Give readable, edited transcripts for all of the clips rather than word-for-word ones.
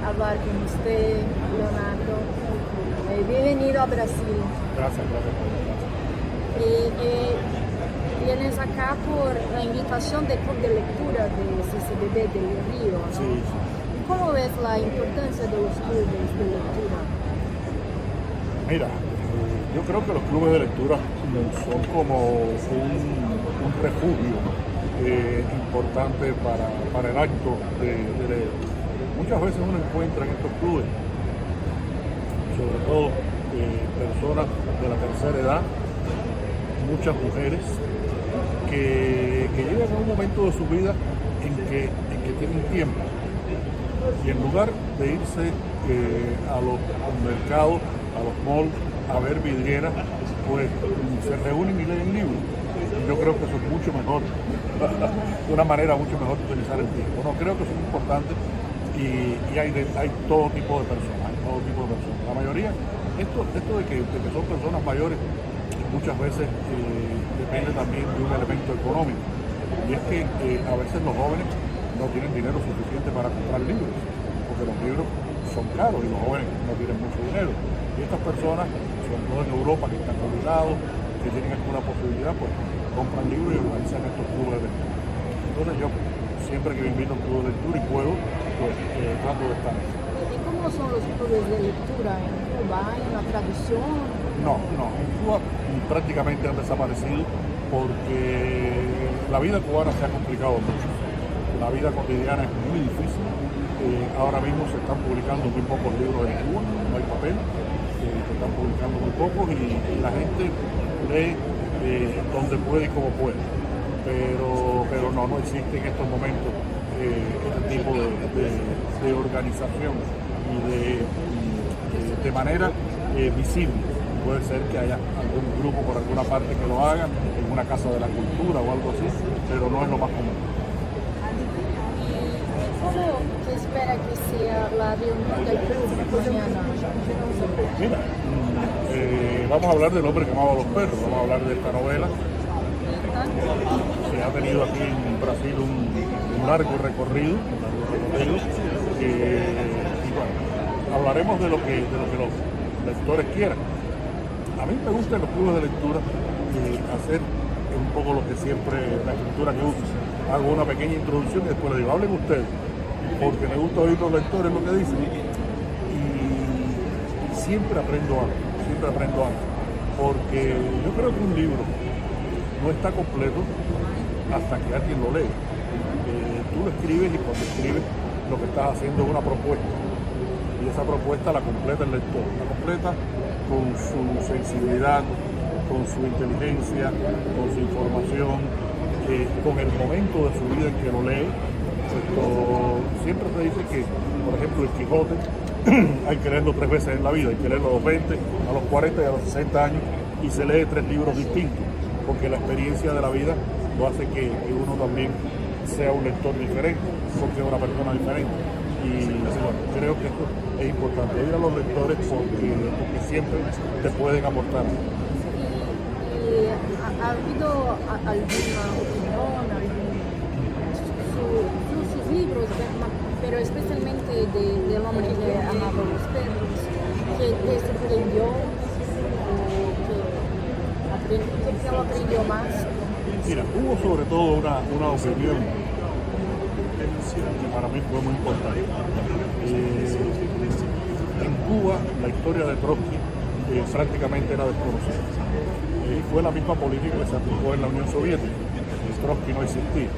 hablar con usted, Leonardo. Bienvenido a Brasil. Gracias. Vienes acá por la invitación del Club de Lectura de CCBB del Río, ¿no? Sí. ¿Cómo ves la importancia de los clubes de lectura? Mira, yo creo que los clubes de lectura son como un refugio importante para el acto de leer. Muchas veces uno encuentra en estos clubes, sobre todo personas de la tercera edad, muchas mujeres, que llegan a un momento de su vida en que tienen tiempo. Y en lugar de irse a los mercados, a los malls, a ver vidrieras, pues se reúnen y leen libros. Yo creo que eso es mucho mejor, una manera mucho mejor de utilizar el tiempo. No, creo que eso es importante y hay todo tipo de personas, La mayoría, esto de que son personas mayores, muchas veces depende también de un elemento económico. Y es que a veces los jóvenes no tienen dinero suficiente para comprar libros, porque los libros son caros y los jóvenes no tienen mucho dinero. Y estas personas, sobre todo en Europa, que están jubilados, que tienen alguna posibilidad, pues compran libros y organizan estos clubes de lectura. Entonces yo, siempre que me invito a un club de lectura y puedo, pues trato de estar. ¿Y cómo son los clubes de lectura en Cuba? ¿Hay una tradición? No, en Cuba prácticamente han desaparecido porque la vida cubana se ha complicado mucho. La vida cotidiana es muy difícil. Ahora mismo se están publicando muy pocos libros en Cuba, no hay papel, se están publicando muy pocos y la gente lee donde puede y como puede. Pero no existe en estos momentos este tipo de organización y de manera visible. Puede ser que haya algún grupo por alguna parte que lo haga, en una casa de la cultura o algo así, pero no es lo más común. ¿Cómo se espera que sea la reunión del club mañana? Mira, vamos a hablar del hombre que amaba a los perros, vamos a hablar de esta novela que ha tenido aquí en Brasil un largo recorrido, y bueno, hablaremos de lo que los lectores quieran. A mí me gusta en los clubes de lectura hacer un poco lo que siempre, la escritura que uso. Hago una pequeña introducción y después les digo, hablen ustedes, porque me gusta oír los lectores lo que dicen y siempre aprendo algo, porque yo creo que un libro no está completo hasta que alguien lo lee. Tú lo escribes y cuando escribes lo que estás haciendo es una propuesta y esa propuesta la completa el lector, la completa con su sensibilidad, con su inteligencia, con su información, con el momento de su vida en que lo lee. Siempre se dice que, por ejemplo, el Quijote hay que leerlo 3 veces en la vida, hay que leerlo a los 20, a los 40 y a los 60 años y se lee 3 libros distintos, porque la experiencia de la vida lo hace que uno también sea un lector diferente, porque es una persona diferente. Y bueno, creo que esto es importante, ir a los lectores porque siempre te pueden aportar. ¿Y ha habido alguna opinión, sus libros, pero especialmente del hombre que amaba los perros, que te sorprendió o que lo aprendió más? Mira, hubo sobre todo una opinión que para mí fue muy importante. En Cuba la historia de Trotsky prácticamente era desconocida. Fue la misma política que se aplicó en la Unión Soviética. Trotsky no existía.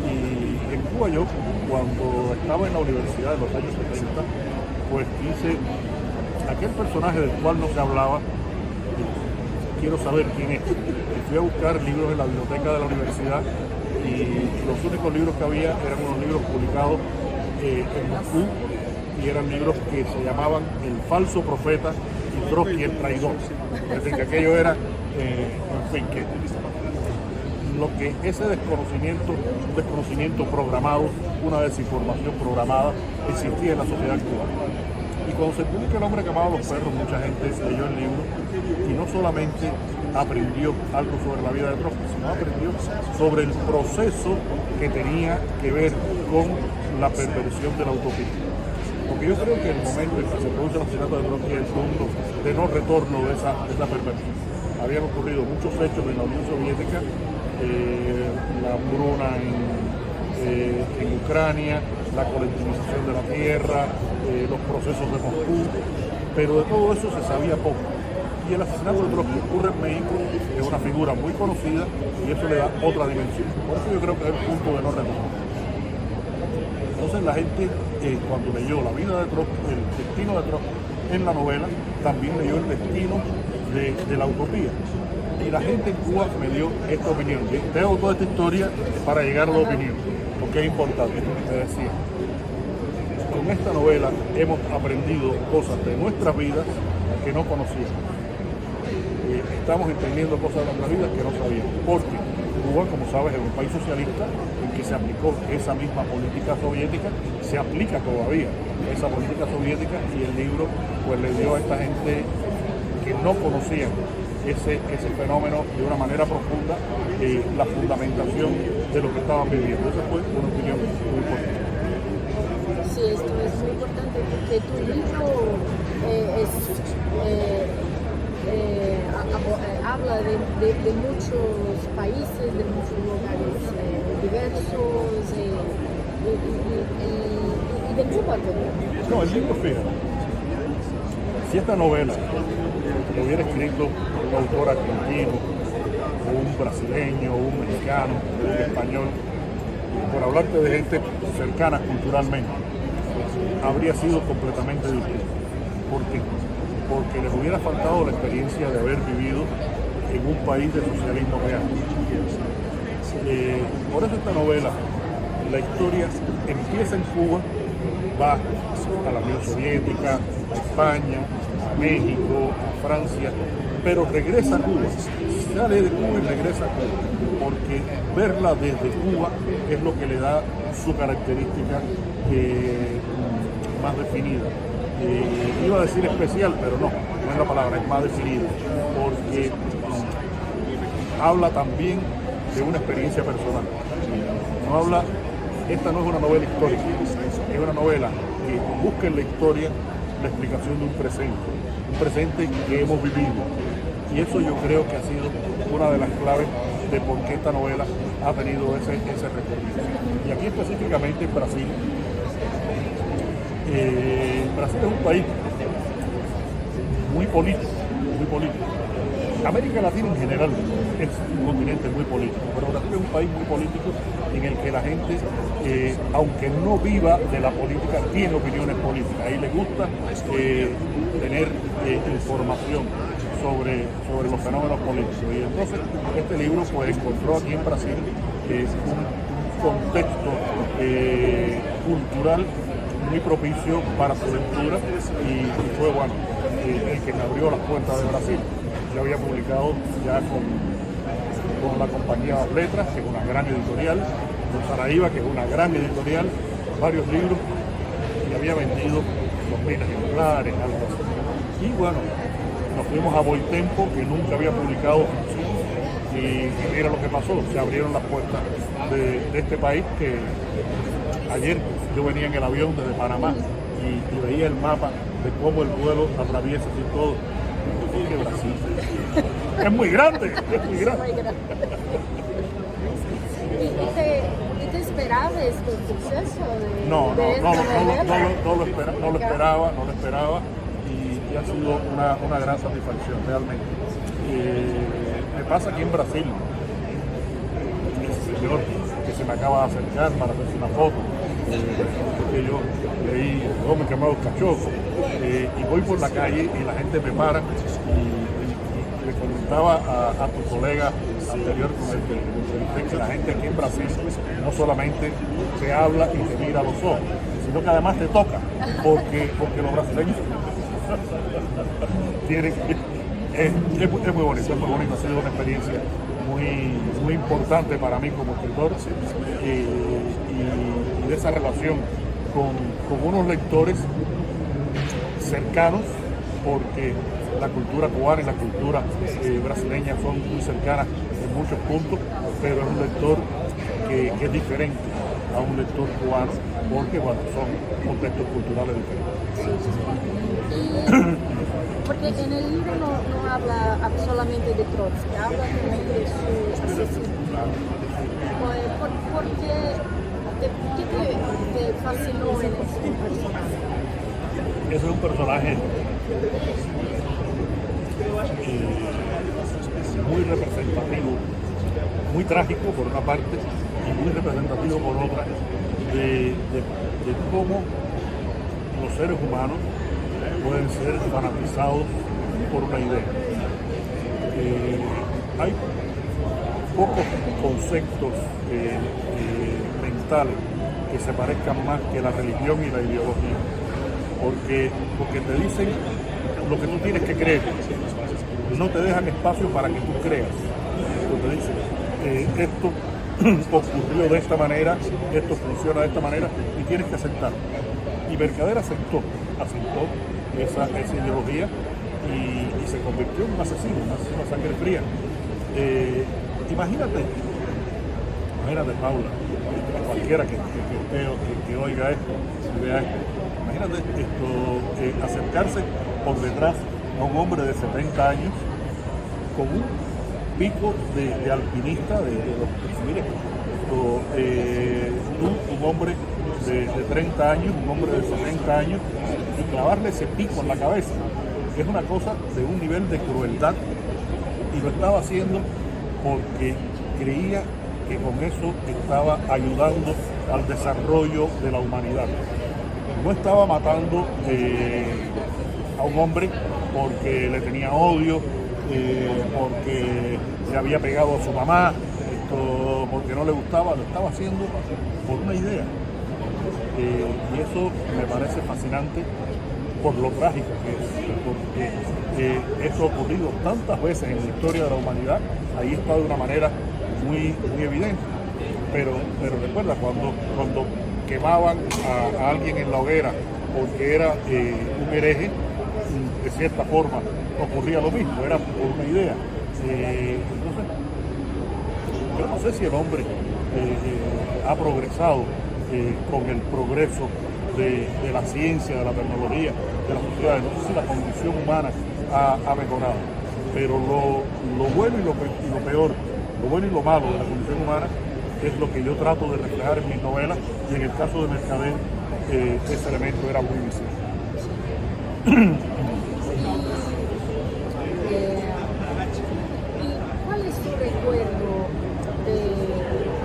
Y en Cuba yo, cuando estaba en la universidad en los años 70, pues hice aquel personaje del cual no se hablaba, quiero saber quién es. Y fui a buscar libros en la biblioteca de la universidad y los únicos libros que había eran unos libros publicados en Moscú y eran libros que se llamaban El falso profeta y Trotsky el traidor. Es decir, que aquello era, en fin, que ese desconocimiento, un desconocimiento programado, una desinformación programada, existía en la sociedad cubana. Y cuando se publica El hombre que amaba a los perros, mucha gente leyó el libro y no solamente aprendió algo sobre la vida de Trotsky, sino aprendió sobre el proceso que tenía que ver con la perversión de la utopía. Porque yo creo que el momento en que se produce el asesinato de Trotsky es el punto de no retorno de esa perversión. Habían ocurrido muchos hechos en la Unión Soviética, la hambruna en Ucrania, la colectivización de la tierra, los procesos de Moscú, pero de todo eso se sabía poco. Y el asesinato de Trotsky ocurre en México, es una figura muy conocida y eso le da otra dimensión. Por eso yo creo que es el punto de no retorno. Entonces la gente, cuando leyó la vida de Trotsky, el destino de Trotsky en la novela, también leyó el destino de la utopía. Y la gente en Cuba me dio esta opinión. Tengo toda esta historia para llegar a la opinión, porque es importante. Me decía, con esta novela hemos aprendido cosas de nuestras vidas que no conocíamos. Estamos entendiendo cosas de nuestras vidas que no sabíamos. Porque Cuba, como sabes, es un país socialista en que se aplicó esa misma política soviética, se aplica todavía esa política soviética, y el libro pues le dio a esta gente que no conocían ese fenómeno de una manera profunda, la fundamentación de lo que estaban viviendo. Esa fue una opinión muy importante. Sí, esto es muy importante porque tu libro habla de muchos países, de muchos lugares diversos y de Cuba también. No, el libro, fíjate, si esta novela lo hubiera escrito un autor argentino, o un brasileño, o un mexicano, o un español, por hablarte de gente cercana culturalmente, habría sido completamente distinto. ¿Por qué? Porque les hubiera faltado la experiencia de haber vivido en un país de socialismo real. Por eso esta novela, la historia empieza en Cuba, va a la Unión Soviética, a España, a México, a Francia, pero regresa a Cuba, sale de Cuba y regresa a Cuba, porque verla desde Cuba es lo que le da su característica más definida. Iba a decir especial, pero no es la palabra, es más definida, porque habla también de una experiencia personal. No habla, esta no es una novela histórica, es una novela que busca en la historia la explicación de un presente que hemos vivido. Y eso yo creo que ha sido una de las claves de por qué esta novela ha tenido ese recorrido. Y aquí específicamente en Brasil. Brasil es un país muy político. América Latina en general es un continente muy político, pero Brasil es un país muy político en el que la gente, aunque no viva de la política, tiene opiniones políticas y le gusta tener información sobre los fenómenos políticos. Y entonces este libro pues encontró aquí en Brasil un contexto cultural muy propicio para su lectura y fue bueno, el que me abrió las puertas de Brasil. Yo había publicado ya con la compañía Las Letras, que es una gran editorial, con Saraiva, que es una gran editorial, varios libros, y había vendido 2.000 ejemplares, algo así. Y bueno, nos fuimos a Boitempo, que nunca había publicado ficción, y mira lo que pasó, se abrieron las puertas de este país que ayer yo venía en el avión desde Panamá y veía el mapa de cómo el vuelo atraviesa y todo. Que Brasil es muy grande, es muy grande. ¿Y te esperabas este suceso? No lo esperaba y ha sido una gran satisfacción realmente. Me pasa aquí en Brasil, el señor que se me acaba de acercar para hacerse una foto, que yo leí Hombre Quemado Cachoso, y voy por la calle y la gente me para y le comentaba a tu colega anterior con el que la gente aquí en Brasil no solamente te habla y te mira a los ojos, sino que además te toca, porque los brasileños tienen, es muy bonito, ha sido una experiencia muy importante para mí como escritor, y de esa relación con unos lectores cercanos, porque la cultura cubana y la cultura brasileña son muy cercanas en muchos puntos, pero es un lector que es diferente a un lector cubano, porque bueno, son contextos culturales diferentes. Sí, sí, sí. Porque en el libro no habla solamente de Trotsky, habla también de su asesino. ¿Por qué te fascinó en ese personaje? Ese es un personaje muy representativo, muy trágico por una parte y muy representativo por otra, de cómo los seres humanos pueden ser fanatizados por una idea. Hay pocos conceptos mentales que se parezcan más que la religión y la ideología, porque te dicen lo que tú tienes que creer, no te dejan espacio para que tú creas. Te dicen, esto ocurrió de esta manera, esto funciona de esta manera y tienes que aceptar. Y Mercader aceptó esa ideología y se convirtió en un asesino a sangre fría. Imagínate, Paula, cualquiera que oiga esto, que vea esto, imagínate acercarse por detrás a un hombre de 70 años con un pico de alpinista de los mire, un hombre de 30 años, un hombre de 70 años, y clavarle ese pico en la cabeza. Es una cosa de un nivel de crueldad, y lo estaba haciendo porque creía que con eso estaba ayudando al desarrollo de la humanidad. No estaba matando a un hombre porque le tenía odio, porque le había pegado a su mamá, porque no le gustaba, lo estaba haciendo por una idea. Y eso me parece fascinante por lo trágico que es, porque eso ha ocurrido tantas veces en la historia de la humanidad. Ahí está de una manera muy evidente, pero recuerda cuando quemaban a alguien en la hoguera porque era un hereje, de cierta forma ocurría lo mismo, era por una idea. Entonces, yo no sé si el hombre ha progresado con el progreso de la ciencia, de la tecnología, de las sociedades. No sé si la condición humana ha mejorado, pero lo bueno y lo peor, lo bueno y lo malo de la condición humana es lo que yo trato de reflejar en mis novelas, y en el caso de Mercader ese elemento era muy visible. ¿Cuál es tu recuerdo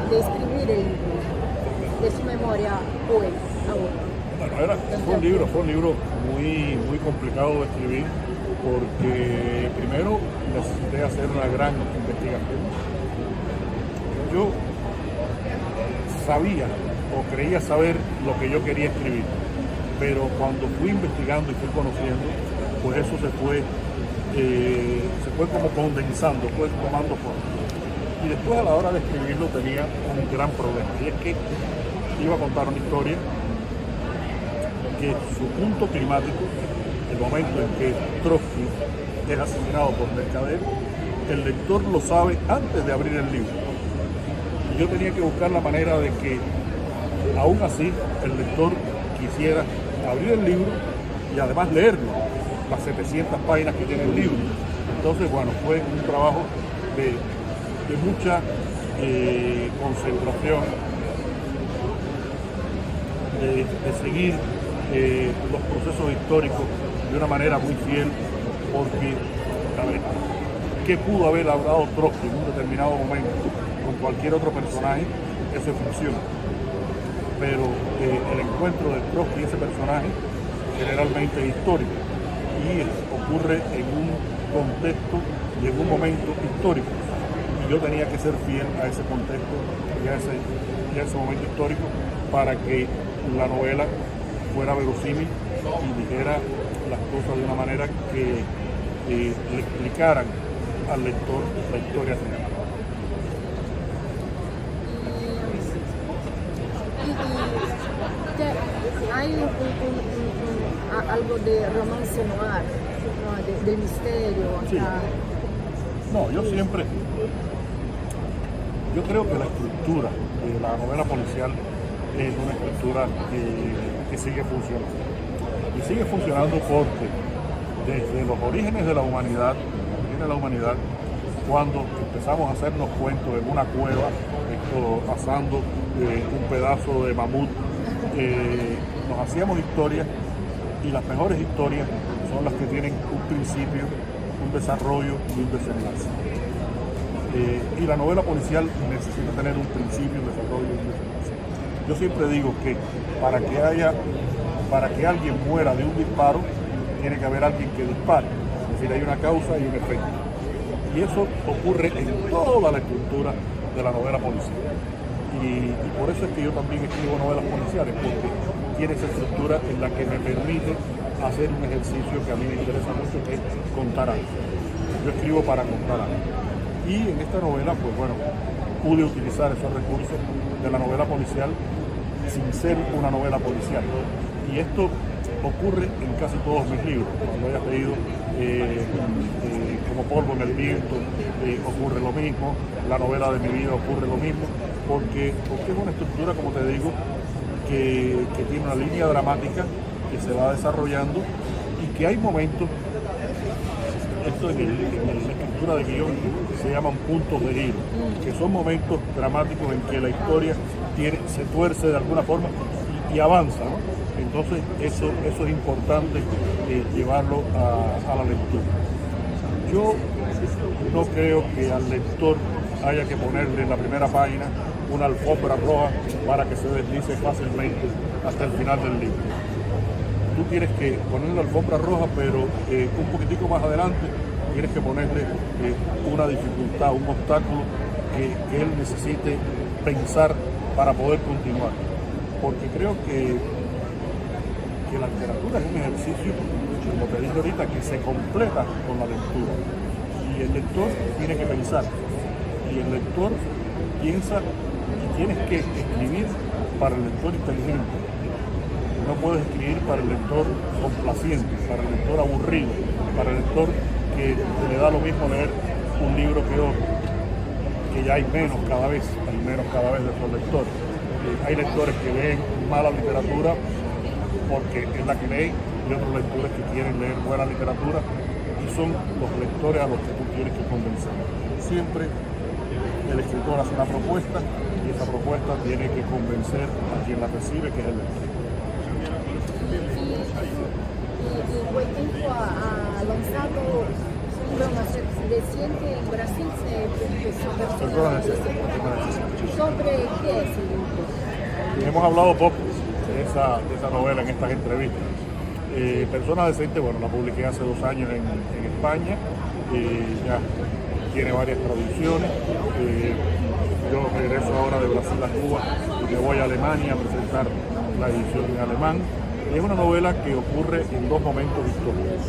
de escribir el libro, de su memoria hoy, ahora? Bueno, fue un libro muy complicado de escribir, porque primero necesité hacer una gran investigación. Yo sabía o creía saber lo que yo quería escribir, pero cuando fui investigando y fui conociendo, pues eso se fue como condensando, fue tomando forma. Y después, a la hora de escribirlo, tenía un gran problema, y es que iba a contar una historia que su punto climático, el momento en que Trotsky es asesinado por Mercader, el lector lo sabe antes de abrir el libro. Y yo tenía que buscar la manera de que, aún así, el lector quisiera abrir el libro y además leerlo, las 700 páginas que tiene el libro. Entonces, bueno, fue un trabajo de mucha concentración, de seguir los procesos históricos de una manera muy fiel, porque, a ver, ¿qué pudo haber hablado Trotsky en un determinado momento con cualquier otro personaje? Eso es ficción. Pero el encuentro de Trotsky y ese personaje generalmente es histórico, y ocurre en un contexto y en un momento histórico, y yo tenía que ser fiel a ese contexto y a ese momento histórico para que la novela fuera verosímil y dijera las cosas de una manera que le explicaran al lector la historia real. Hay algo de romance noir, ¿no? del misterio. Sí. No, yo creo que la estructura de la novela policial es una escritura que sigue funcionando. Y sigue funcionando porque desde los orígenes de la humanidad, cuando empezamos a hacernos cuentos en una cueva, asando un pedazo de mamut, nos hacíamos historias, y las mejores historias son las que tienen un principio, un desarrollo y un desenlace. Y la novela policial necesita tener un principio, un desarrollo y un desenlace. Yo siempre digo que para que alguien muera de un disparo, tiene que haber alguien que dispare. Es decir, hay una causa y un efecto. Y eso ocurre en toda la estructura de la novela policial. Y por eso es que yo también escribo novelas policiales, porque tiene esa estructura en la que me permite hacer un ejercicio que a mí me interesa mucho, que es contar algo. Yo escribo para contar algo. Y en esta novela, pues bueno, pude utilizar esos recursos de la novela policial sin ser una novela policial. Y esto ocurre en casi todos mis libros. Cuando hayas leído Como polvo en el viento, ocurre lo mismo. La novela de mi vida ocurre lo mismo, porque es una estructura, como te digo, que tiene una línea dramática que se va desarrollando y que hay momentos, esto en la escritura de guión se llaman puntos de giro, que son momentos dramáticos en que la historia se tuerce de alguna forma y avanza, ¿no? Entonces eso es importante llevarlo a la lectura. Yo no creo que al lector haya que ponerle en la primera página una alfombra roja para que se deslice fácilmente hasta el final del libro. Tú tienes que ponerle la alfombra roja, pero un poquitico más adelante tienes que ponerle una dificultad, un obstáculo que él necesite pensar para poder continuar. Porque creo que la literatura es un ejercicio, como te dije ahorita, que se completa con la lectura. Y el lector tiene que pensar. Y el lector piensa y tienes que escribir para el lector inteligente. No puedes escribir para el lector complaciente, para el lector aburrido, para el lector que le da lo mismo leer un libro que otro, que ya hay menos cada vez de esos lectores. Hay lectores que leen mala literatura porque es la que leen, y otros lectores que quieren leer buena literatura, y son los lectores a los que tú tienes que convencer. Siempre el escritor hace una propuesta y esa propuesta tiene que convencer a quien la recibe, que es el lector. Y Boitempo ha lanzado un libro más reciente en Brasil sobre qué es el libro. Y hemos hablado poco de esa novela en estas entrevistas. Persona Decente, bueno, la publiqué hace 2 años en España, ya tiene varias traducciones. Yo regreso ahora de Brasil a Cuba y me voy a Alemania a presentar la edición en alemán. Es una novela que ocurre en 2 momentos históricos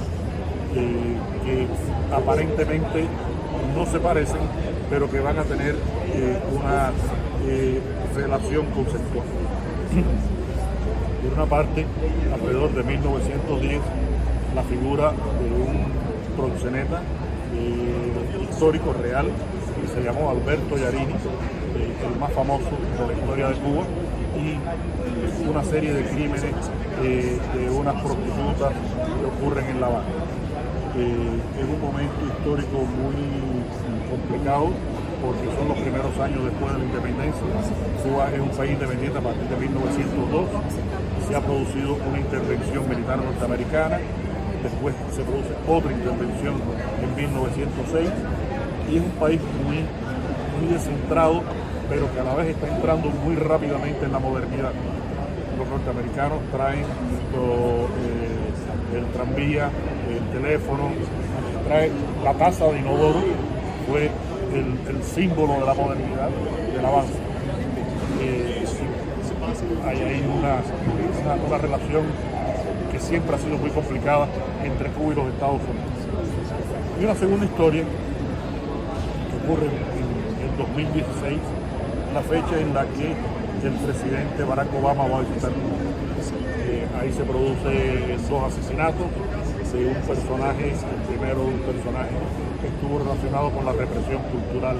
que aparentemente no se parecen, pero que van a tener una relación conceptual. Por una parte, alrededor de 1910, la figura de un proxeneta histórico real que se llamó Alberto Yarini, el más famoso de la historia de Cuba, y una serie de crímenes de unas prostitutas que ocurren en La Habana. Es un momento histórico muy complicado porque son los primeros años después de la independencia. Cuba es un país independiente a partir de 1902. Se ha producido una intervención militar norteamericana, después se produce otra intervención en 1906 y es un país muy descentrado, pero que a la vez está entrando muy rápidamente en la modernidad. Los norteamericanos traen el tranvía, el teléfono, traen la taza de inodoro, fue el símbolo de la modernidad, del avance. Hay una relación que siempre ha sido muy complicada entre Cuba y los Estados Unidos. Y una segunda historia que ocurre en 2016, la fecha en la que el presidente Barack Obama va a visitar Cuba. Ahí se producen 2 asesinatos de un personaje, el primero un personaje que estuvo relacionado con la represión cultural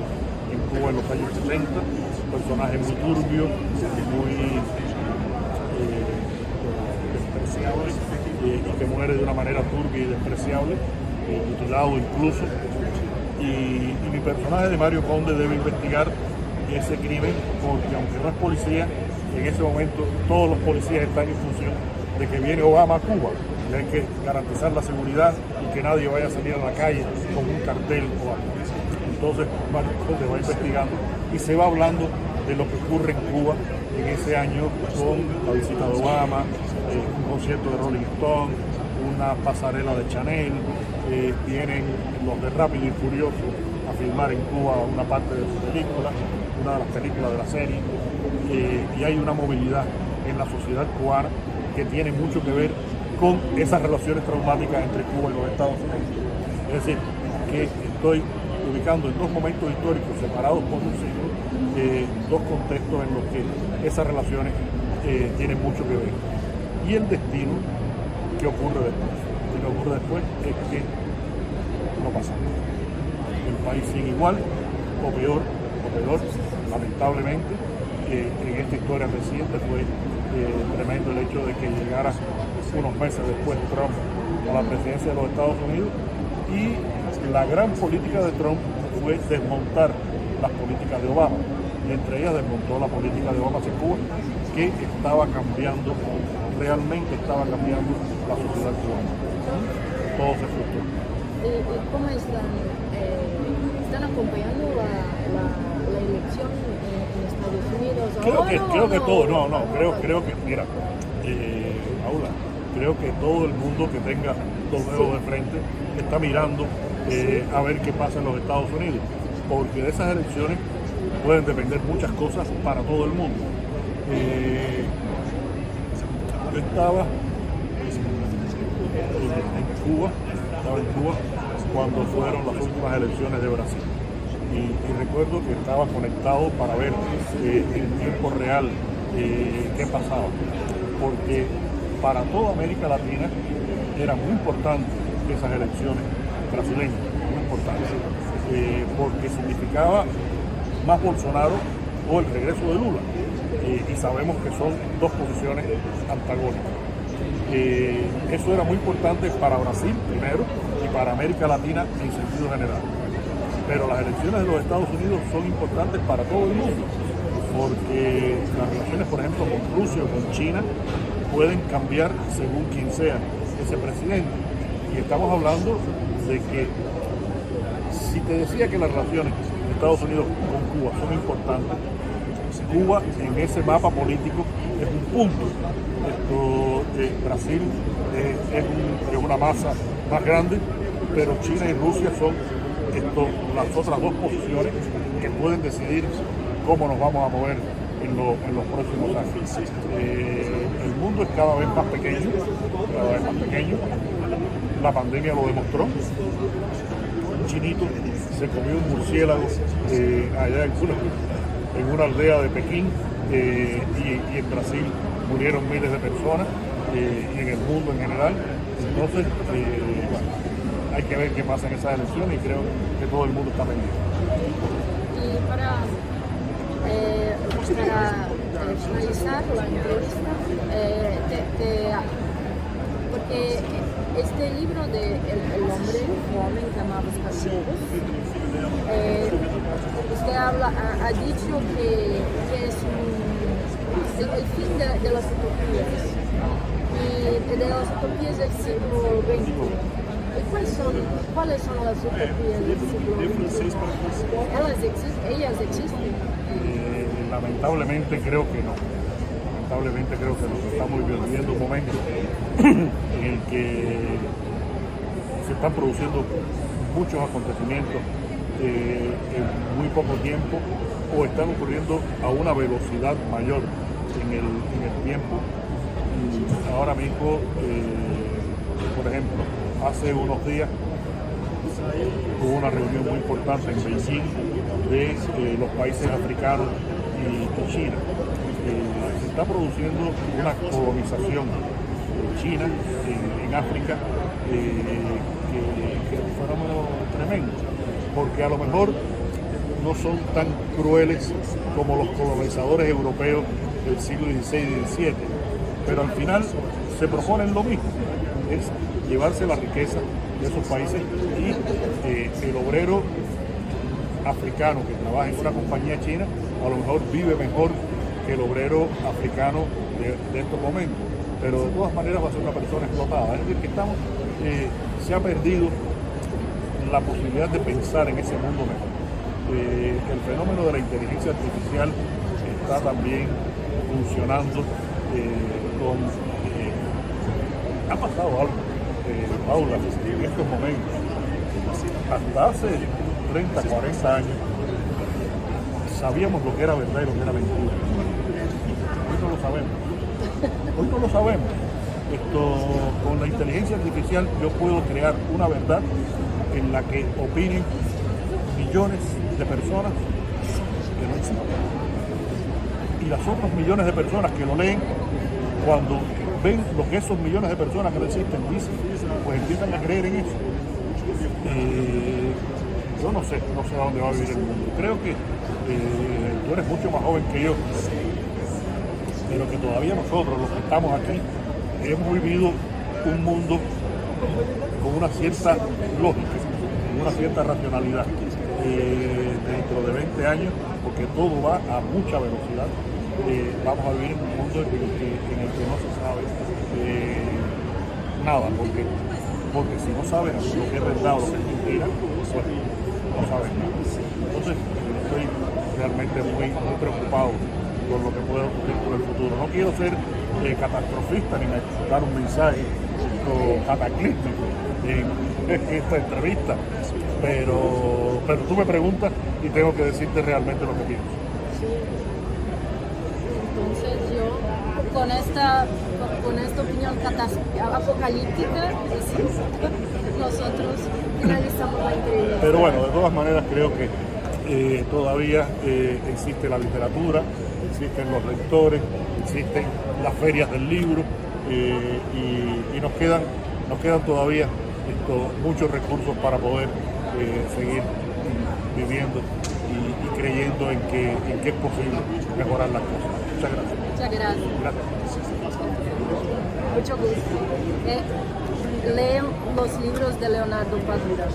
en Cuba en los años 70, un personaje muy turbio, despreciable y que muere de una manera turbia y despreciable, mutilado incluso. Y mi personaje de Mario Conde debe investigar ese crimen porque aunque no es policía, en ese momento todos los policías están en función de que viene Obama a Cuba y hay que garantizar la seguridad y que nadie vaya a salir a la calle con un cartel o algo. Entonces Mario Conde va investigando y se va hablando de lo que ocurre en Cuba en ese año con la visita de Obama, un concierto de Rolling Stone, una pasarela de Chanel, vienen los de Rápido y Furioso a filmar en Cuba una parte de su película, una de las películas de la serie, y hay una movilidad en la sociedad cubana que tiene mucho que ver con esas relaciones traumáticas entre Cuba y los Estados Unidos. Es decir, que estoy ubicando en dos momentos históricos separados por un siglo, dos contextos en los que esas relaciones tienen mucho que ver. Y el destino, ¿qué ocurre después? Lo que ocurre después es que no pasa nada. El país sigue igual, o peor, lamentablemente. En esta historia reciente fue tremendo el hecho de que llegara unos meses después Trump a la presidencia de los Estados Unidos y la gran política de Trump fue desmontar las políticas de Obama, y entre ellas desmontó la política de Obama hacia Cuba, que estaba cambiando, realmente estaba cambiando la sociedad cubana. Todo se frustró. ¿Cómo están acompañando la elección en Estados Unidos? Creo que todo, creo que, mira, Paula, creo que todo el mundo que tenga dos dedos de frente está mirando a ver qué pasa en los Estados Unidos, porque de esas elecciones pueden depender muchas cosas para todo el mundo. Yo estaba en Cuba cuando fueron las últimas elecciones de Brasil y recuerdo que estaba conectado para ver en tiempo real qué pasaba, porque para toda América Latina era muy importante esas elecciones brasileñas, muy importante, porque significaba más Bolsonaro o el regreso de Lula, y sabemos que son dos posiciones antagónicas. Eso era muy importante para Brasil primero y para América Latina en sentido general. Pero las elecciones de los Estados Unidos son importantes para todo el mundo, porque las relaciones, por ejemplo, con Rusia o con China pueden cambiar según quien sea ese presidente. Y estamos hablando de que si te decía que las relaciones de Estados Unidos con Cuba son importantes, Cuba en ese mapa político es un punto. Brasil es una masa más grande, pero China y Rusia son las otras dos posiciones que pueden decidir cómo nos vamos a mover en los próximos años. El mundo es cada vez más pequeño, la pandemia lo demostró. Un chinito se comió un murciélago allá en una aldea de Pekín, y en Brasil murieron miles de personas, y en el mundo en general. Entonces, hay que ver qué pasa en esas elecciones y creo que todo el mundo está pendiente. Y para finalizar la entrevista, porque este libro de El hombre que amaba los cachorros, usted ha dicho que es el fin de las utopías y de las utopías del siglo XXI. ¿Cuáles son las utopías del siglo XXI? ¿Ellas existen? Lamentablemente creo que no. Estamos viviendo un momento en el que se están produciendo muchos acontecimientos en muy poco tiempo, o están ocurriendo a una velocidad mayor en el tiempo. Y ahora mismo, por ejemplo, hace unos días hubo una reunión muy importante en Beijing de los países africanos y China. Se está produciendo una colonización china en África, que es un fenómeno tremendo, porque a lo mejor no son tan crueles como los colonizadores europeos del siglo XVI y XVII, pero al final se proponen lo mismo, es llevarse la riqueza de esos países y el obrero africano que trabaja en una compañía china a lo mejor vive mejor que el obrero africano de estos momentos, pero de todas maneras va a ser una persona explotada. Es decir, que se ha perdido la posibilidad de pensar en ese mundo mejor. El fenómeno de la inteligencia artificial está también funcionando ha pasado algo, Paula, en estos momentos. Hasta hace 30, 40 años sabíamos lo que era verdad y lo que era mentira. Hoy no lo sabemos. Hoy no lo sabemos. Con la inteligencia artificial yo puedo crear una verdad en la que opinen millones de personas que no existen. Y las otras millones de personas que lo leen, cuando ven lo que esos millones de personas que no existen dicen, pues empiezan a creer en eso. Yo no sé a dónde va a vivir el mundo. Creo que tú eres mucho más joven que yo, pero que todavía nosotros, los que estamos aquí, hemos vivido un mundo con una cierta lógica, con una cierta racionalidad. Dentro de 20 años, porque todo va a mucha velocidad, vamos a vivir en un mundo en el que no se sabe nada, porque si no sabes lo que es verdad o lo que es mentira, pues no sabes nada. Entonces, estoy realmente muy preocupado por lo que puede ocurrir por el futuro. No quiero ser catastrofista ni dar un mensaje cataclísmico en esta entrevista, pero tú me preguntas y tengo que decirte realmente lo que pienso. Sí. Entonces yo, con esta opinión apocalíptica, nosotros finalizamos la entrevista. Pero bueno, de todas maneras creo que todavía existe la literatura, existen los lectores, existen las ferias del libro y nos quedan todavía muchos recursos para poder seguir viviendo y creyendo en que es posible mejorar las cosas. Muchas gracias. Muchas gracias. Gracias. Mucho gusto. Lean los libros de Leonardo Padura.